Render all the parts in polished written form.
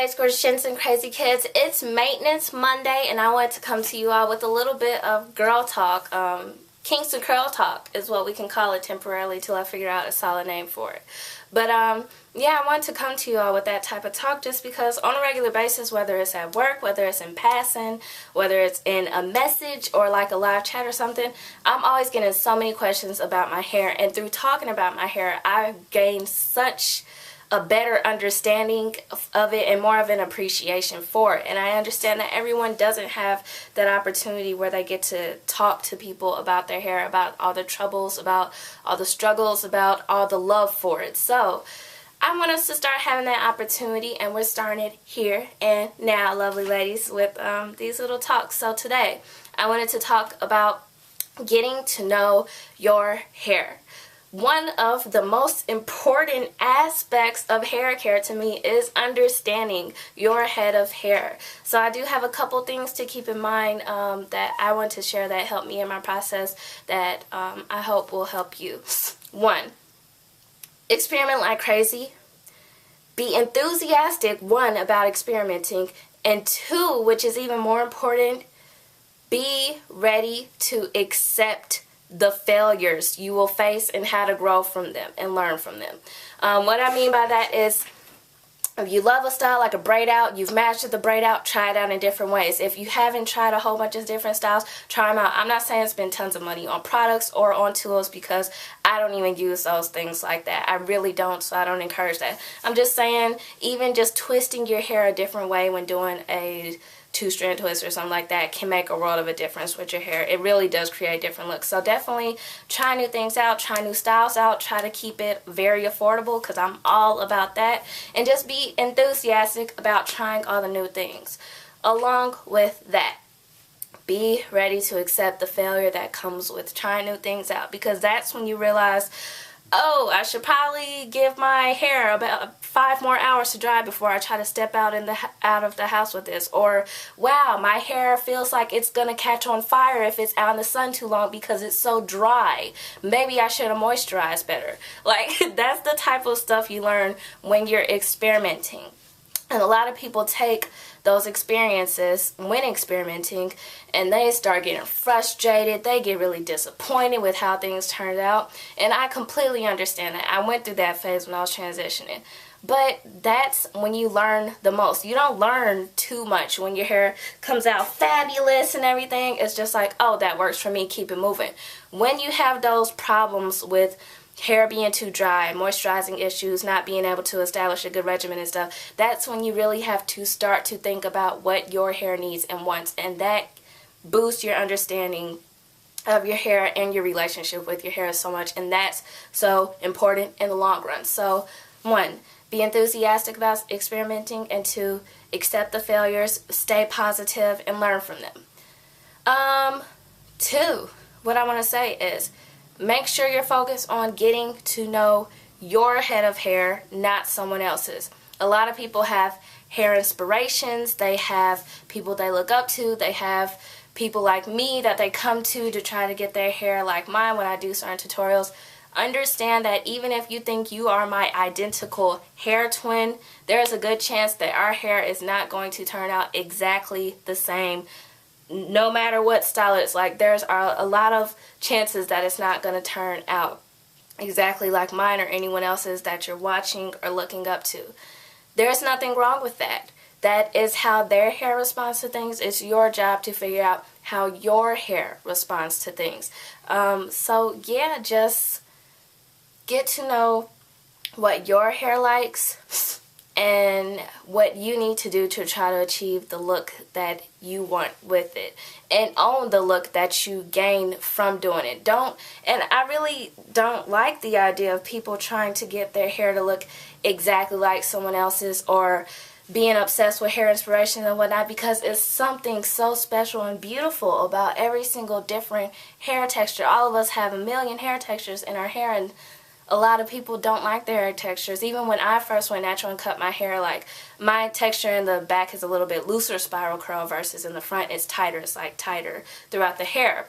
ladies, gorgeous gents, and crazy kids. It's Maintenance Monday, and I wanted to come to you all with a little bit of girl talk. Kinks and curl talk is what we can call it temporarily till I figure out a solid name for it. But yeah, I wanted to come to you all with that type of talk just because on a regular basis, whether it's at work, whether it's in passing, whether it's in a message or like a live chat or something, I'm always getting so many questions about my hair. And through talking about my hair, I've gained such a better understanding of it and more of an appreciation for it. And I understand that everyone doesn't have that opportunity where they get to talk to people about their hair, about all the troubles, about all the struggles, about all the love for it. So I want us to start having that opportunity, and we're starting it here and now, lovely ladies, with these little talks. So today I wanted to talk about getting to know your hair. One of the most important aspects of hair care to me is understanding your head of hair. So I do have a couple things to keep in mind that I want to share that helped me in my process that I hope will help you. 1, experiment like crazy. Be enthusiastic, 1, about experimenting, and 2, which is even more important, be ready to accept the failures you will face and how to grow from them and learn from them. What I mean by that is, if you love a style like a braid out, you've mastered the braid out, try it out in different ways. If you haven't tried a whole bunch of different styles, try them out. I'm not saying spend tons of money on products or on tools because I don't even use those things like that. I really don't, so I don't encourage that. I'm just saying even just twisting your hair a different way when doing a 2-strand twist or something like that can make a world of a difference with your hair. It really does create different looks. So definitely try new things out, try new styles out, try to keep it very affordable because I'm all about that. And just be enthusiastic about trying all the new things. Along with that, be ready to accept the failure that comes with trying new things out, because that's when you realize, oh, I should probably give my hair about 5 more hours to dry before I try to step out of the house with this. Or, wow, my hair feels like it's going to catch on fire if it's out in the sun too long because it's so dry. Maybe I should have moisturized better. Like, that's the type of stuff you learn when you're experimenting. And a lot of people take those experiences when experimenting and they start getting frustrated. They get really disappointed with how things turned out. And I completely understand that. I went through that phase when I was transitioning. But that's when you learn the most. You don't learn too much when your hair comes out fabulous and everything. It's just like, oh, that works for me, keep it moving. When you have those problems with hair being too dry, moisturizing issues, not being able to establish a good regimen and stuff, that's when you really have to start to think about what your hair needs and wants, and that boosts your understanding of your hair and your relationship with your hair so much, and that's so important in the long run. So 1, be enthusiastic about experimenting, and 2, accept the failures, stay positive, and learn from them. 2, what I want to say is, make sure you're focused on getting to know your head of hair, not someone else's. A lot of people have hair inspirations. They have people they look up to. They have people like me that they come to try to get their hair like mine when I do certain tutorials. Understand that even if you think you are my identical hair twin, there is a good chance that our hair is not going to turn out exactly the same no matter what style it's like. There's a lot of chances that it's not going to turn out exactly like mine or anyone else's that you're watching or looking up to. There's nothing wrong with that. That is how their hair responds to things. It's your job to figure out how your hair responds to things. So yeah, just get to know what your hair likes and what you need to do to try to achieve the look that you want with it, and own the look that you gain from doing it. And I really don't like the idea of people trying to get their hair to look exactly like someone else's or being obsessed with hair inspiration and whatnot, because it's something so special and beautiful about every single different hair texture. All of us have a million hair textures in our hair, and a lot of people don't like their hair textures. Even when I first went natural and cut my hair, like, my texture in the back is a little bit looser spiral curl versus in the front it's tighter. It's like tighter throughout the hair.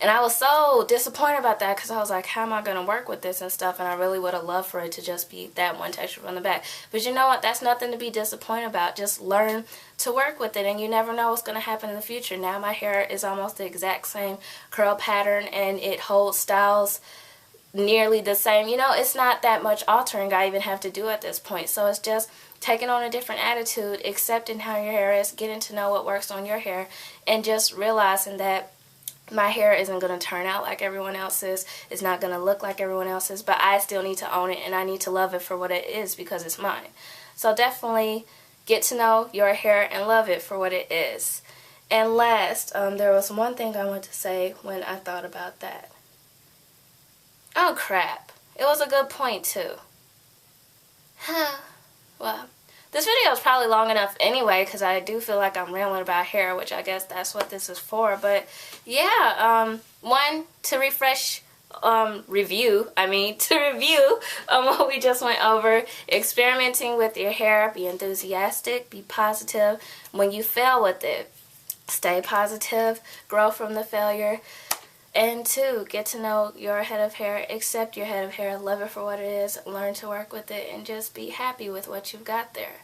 And I was so disappointed about that because I was like, how am I going to work with this and stuff? And I really would have loved for it to just be that one texture from the back. But you know what? That's nothing to be disappointed about. Just learn to work with it, and you never know what's going to happen in the future. Now my hair is almost the exact same curl pattern, and it holds styles nearly the same. You know, it's not that much altering I even have to do at this point. So it's just taking on a different attitude, accepting how your hair is, getting to know what works on your hair, and just realizing that my hair isn't going to turn out like everyone else's. It's not going to look like everyone else's, but I still need to own it, and I need to love it for what it is because it's mine. So definitely get to know your hair and love it for what it is. And last, there was one thing I wanted to say when I thought about that. Oh crap. It was a good point too. Well, this video is probably long enough anyway because I do feel like I'm rambling about hair, which I guess that's what this is for. But yeah, one, to review what we just went over. Experimenting with your hair, be enthusiastic, be positive. When you fail with it, stay positive, grow from the failure. And two, get to know your head of hair, accept your head of hair, love it for what it is, learn to work with it, and just be happy with what you've got there.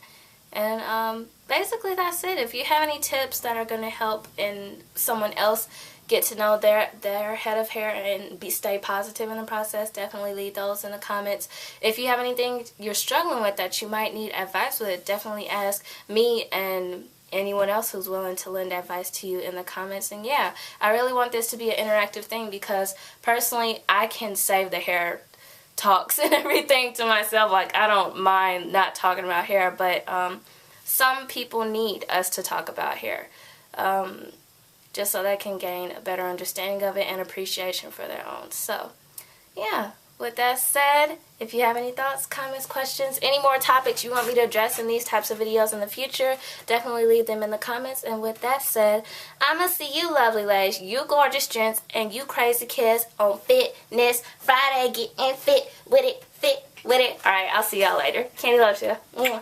And basically that's it. If you have any tips that are going to help and someone else get to know their head of hair and stay positive in the process, definitely leave those in the comments. If you have anything you're struggling with that you might need advice with, definitely ask me and anyone else who's willing to lend advice to you in the comments. And yeah, I really want this to be an interactive thing because personally I can save the hair talks and everything to myself. Like, I don't mind not talking about hair, but some people need us to talk about hair just so they can gain a better understanding of it and appreciation for their own. So yeah, with that said, if you have any thoughts, comments, questions, any more topics you want me to address in these types of videos in the future, definitely leave them in the comments. And with that said, I'ma see you lovely ladies, you gorgeous gents, and you crazy kids on Fitness Friday, getting fit with it, fit with it. Alright, I'll see y'all later. Candy loves ya. Mwah.